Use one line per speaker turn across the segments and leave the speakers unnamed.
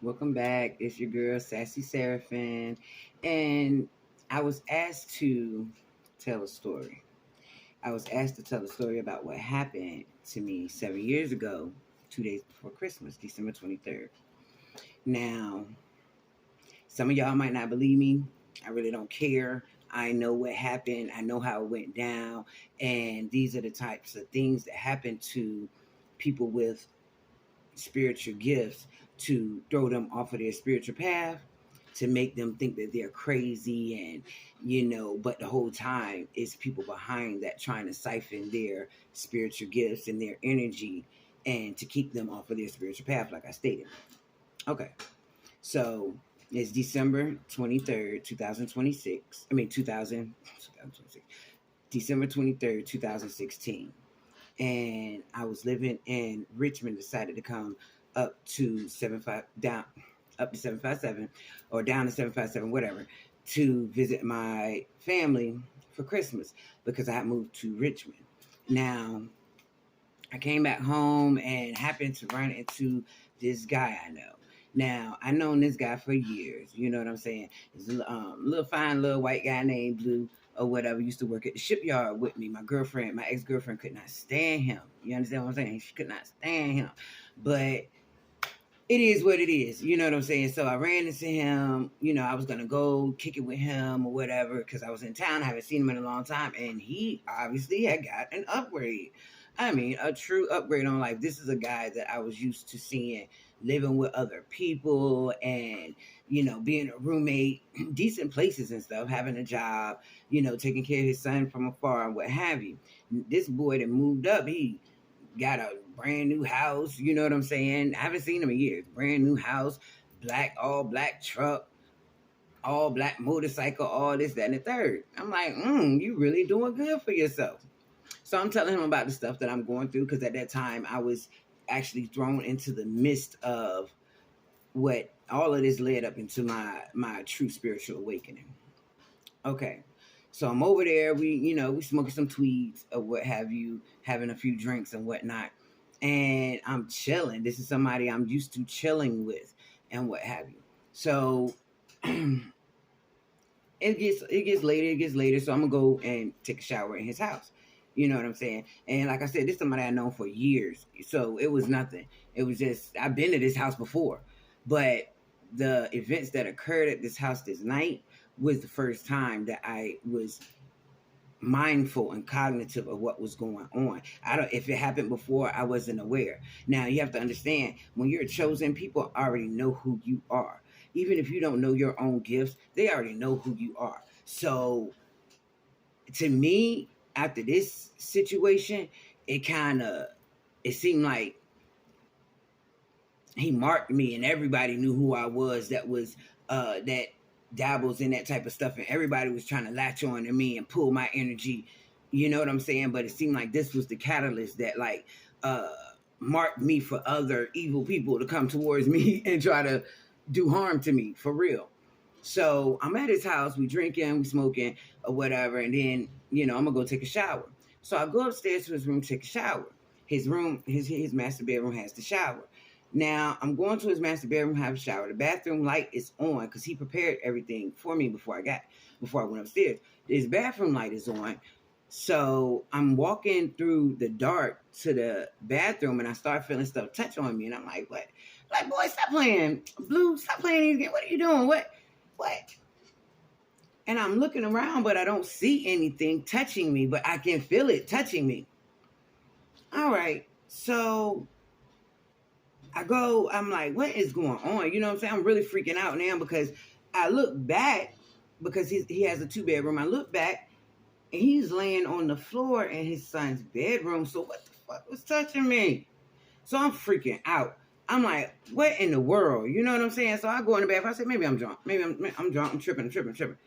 Welcome back. It's your girl, Sassy Seraphin. And I was asked to tell a story. I was asked to tell a story about what happened to me 7 years ago, 2 days before Christmas, December 23rd. Now, some of y'all might not believe me. I really don't care. I know what happened, I know how it went down. And these are the types of things that happen to people with spiritual gifts to throw them off of their spiritual path, to make them think that they're crazy and but the whole time it's people behind that trying to siphon their spiritual gifts and their energy and to keep them off of their spiritual path, like I stated. Okay, so it's December 23rd, 2026. I mean 2026. December 23rd, 2016. And I was living in Richmond, decided to come up to 75 down up to 757 or down to 757, whatever, to visit my family for Christmas because I had moved to Richmond. Now, I came back home and happened to run into this guy I know. Now, I've known this guy for years. You know what I'm saying? He's a little fine little white guy named Blue or whatever. Used to work at the shipyard with me. My ex-girlfriend could not stand him. You understand what I'm saying? She could not stand him. But it is what it is. You know what I'm saying? So I ran into him. I was going to go kick it with him or whatever because I was in town. I haven't seen him in a long time. And he obviously had got an upgrade. I mean, a true upgrade on life. This is a guy that I was used to seeing living with other people and, being a roommate, decent places and stuff, having a job, taking care of his son from afar and what have you. This boy that moved up, he got a brand new house. You know what I'm saying? I haven't seen him in years. Brand new house, all black truck, all black motorcycle, all this, that, and the third. I'm like, you really doing good for yourself. So I'm telling him about the stuff that I'm going through because at that time I was actually thrown into the midst of what all of this led up into my true spiritual awakening. Okay. So I'm over there. We smoking some tweeds or what have you, having a few drinks and whatnot. And I'm chilling. This is somebody I'm used to chilling with and what have you. So it gets later. So I'm gonna go and take a shower in his house. You know what I'm saying? And like I said, this is somebody I've known for years. So it was nothing. It was just, I've been to this house before. But the events that occurred at this house this night was the first time that I was mindful and cognitive of what was going on. If it happened before, I wasn't aware. Now you have to understand, when you're chosen, people already know who you are. Even if you don't know your own gifts, they already know who you are. So to me, after this situation, it seemed like he marked me and everybody knew who I was that dabbles in that type of stuff, and everybody was trying to latch on to me and pull my energy. You know what I'm saying? But it seemed like this was the catalyst that marked me for other evil people to come towards me and try to do harm to me, for real. So I'm at his house, we drinking, we smoking or whatever, and then, I'm gonna go take a shower. So I go upstairs to his room to take a shower. His room, his master bedroom has the shower. Now I'm going to his master bedroom, have a shower. The bathroom light is on because he prepared everything for me before I went upstairs. His bathroom light is on. So I'm walking through the dark to the bathroom and I start feeling stuff touch on me. And I'm like, what? Like, boy, stop playing. Blue, stop playing these games. What are you doing? What? And I'm looking around, but I don't see anything touching me, but I can feel it touching me. All right. So I'm like, what is going on? You know what I'm saying? I'm really freaking out now because I look back because he has a 2-bedroom. I look back and he's laying on the floor in his son's bedroom. So what the fuck was touching me? So I'm freaking out. I'm like, what in the world? You know what I'm saying? So I go in the bathroom. I said, maybe I'm drunk. Maybe I'm drunk. I'm tripping.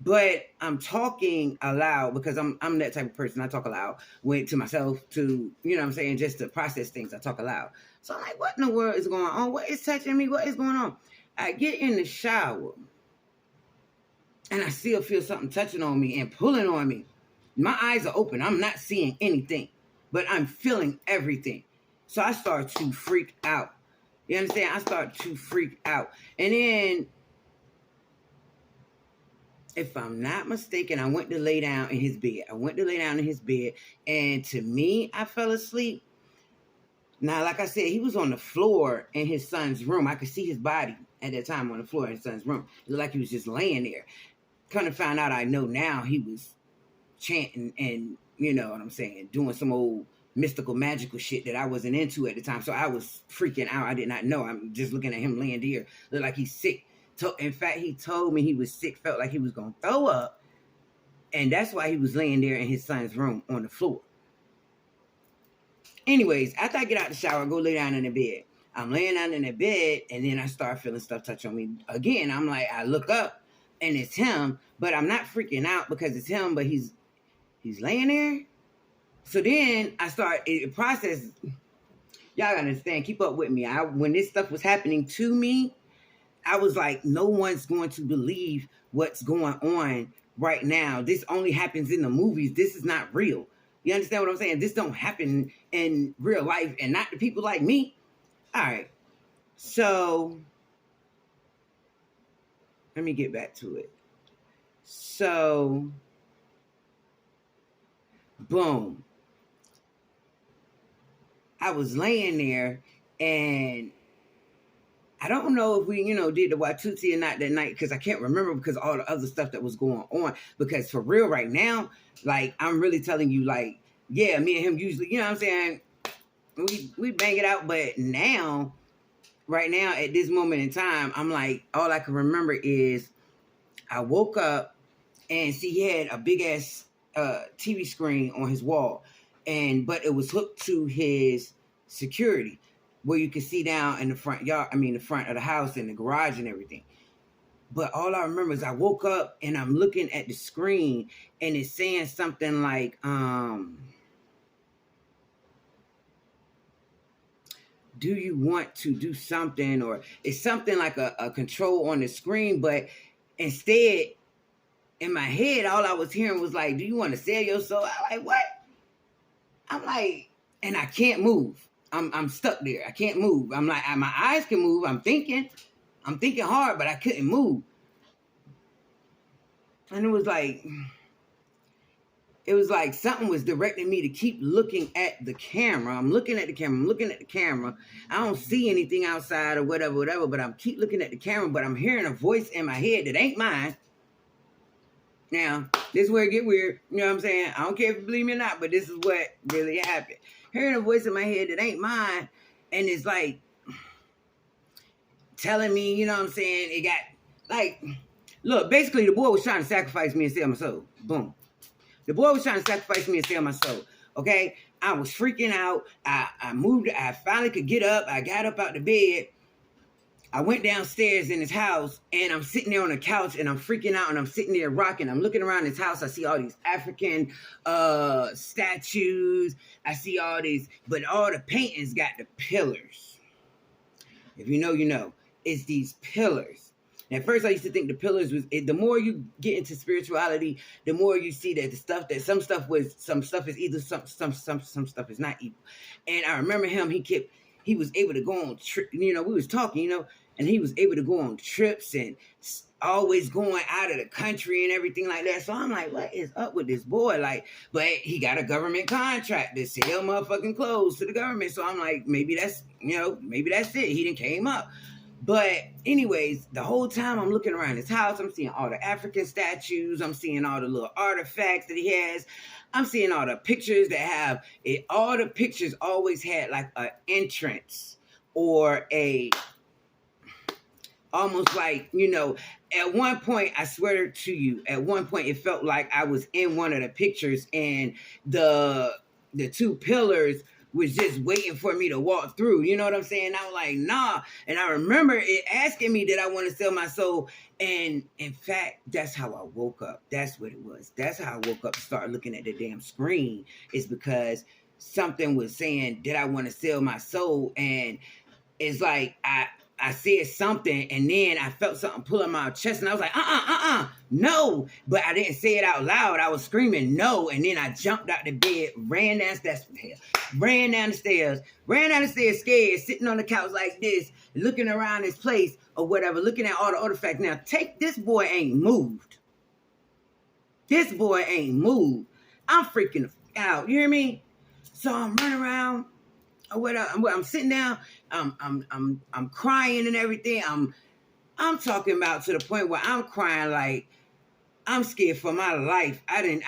But I'm talking aloud because I'm that type of person. I talk aloud to myself to, you know what I'm saying, just to process things. I talk aloud. So I'm like, what in the world is going on? What is touching me? What is going on? I get in the shower and I still feel something touching on me and pulling on me. My eyes are open. I'm not seeing anything, but I'm feeling everything. So I start to freak out. You understand? I started to freak out. And then, if I'm not mistaken, I went to lay down in his bed. And to me, I fell asleep. Now, like I said, he was on the floor in his son's room. I could see his body at that time on the floor in his son's room. It looked like he was just laying there. Kind of found out, I know now, he was chanting and, you know what I'm saying, doing some old mystical, magical shit that I wasn't into at the time. So I was freaking out. I did not know. I'm just looking at him laying there. Looked like he's sick. In fact, he told me he was sick, felt like he was going to throw up. And that's why he was laying there in his son's room on the floor. Anyways, after I get out the shower, I go lay down in the bed. I'm laying down in the bed, and then I start feeling stuff touch on me. Again, I'm like, I look up, and it's him, but I'm not freaking out because it's him, but he's laying there. So then I start the process. Y'all gotta understand, keep up with me. When this stuff was happening to me, I was like, no one's going to believe what's going on right now. This only happens in the movies. This is not real. You understand what I'm saying? This don't happen in real life, and not to people like me. All right. So let me get back to it. So, boom. I was laying there, and I don't know if we, did the Watusi or not that night, because I can't remember because of all the other stuff that was going on. Because for real right now, like, I'm really telling you, like, yeah, me and him usually, you know what I'm saying, we bang it out. But now, right now, at this moment in time, I'm like, all I can remember is I woke up and see he had a big ass TV screen on his wall, but it was hooked to his security, where you could see down in the front yard. I mean, the front of the house and the garage and everything. But all I remember is I woke up and I'm looking at the screen and it's saying something like, do you want to do something? Or it's something like a control on the screen. But instead, in my head, all I was hearing was like, do you want to sell your soul? I'm like, what? I'm like, and I can't move. I'm stuck there. I can't move. I'm like, my eyes can move. I'm thinking hard, but I couldn't move. And it was like something was directing me to keep looking at the camera. I'm looking at the camera. I don't see anything outside or whatever, but I'm keep looking at the camera, but I'm hearing a voice in my head that ain't mine. Now, this is where it get weird. You know what I'm saying? I don't care if you believe me or not, but this is what really happened. Hearing a voice in my head that ain't mine, and it's like telling me, you know what I'm saying? It got like, look, basically the boy was trying to sacrifice me and sell my soul. Boom. The boy was trying to sacrifice me and sell my soul. Okay? I was freaking out. I moved. I finally could get up. I got up out the bed. I went downstairs in his house, and I'm sitting there on the couch, and I'm freaking out, and I'm sitting there rocking. I'm looking around his house. I see all these African statues. I see all these, but all the paintings got the pillars. If you know, you know. It's these pillars. And at first, I used to think the pillars was, the more you get into spirituality, the more you see that some stuff is evil, some stuff is not evil. And I remember him, he was able to go on trips, we was talking, and he was able to go on trips and always going out of the country and everything like that. So I'm like, what is up with this boy? Like, but he got a government contract to sell motherfucking clothes to the government. So I'm like, maybe that's it. He done came up. But anyways, the whole time I'm looking around his house, I'm seeing all the African statues. I'm seeing all the little artifacts that he has. I'm seeing all the pictures that have it. All the pictures always had like an entrance or almost like, at one point, I swear to you, at one point it felt like I was in one of the pictures and the two pillars was just waiting for me to walk through. You know what I'm saying? I was like, nah. And I remember it asking me, did I want to sell my soul? And in fact, that's how I woke up. That's what it was. That's how I woke up to start looking at the damn screen. It's because something was saying, did I want to sell my soul? And it's like, I said something, and then I felt something pull on my chest, and I was like, no. But I didn't say it out loud. I was screaming no, and then I jumped out the bed, ran down the stairs, scared, sitting on the couch like this, looking around this place or whatever, looking at all the artifacts. Now, this boy ain't moved. This boy ain't moved. I'm freaking out. You hear me? So I'm running around. I'm sitting down. I'm crying and everything. I'm talking about to the point where I'm crying like I'm scared for my life. I didn't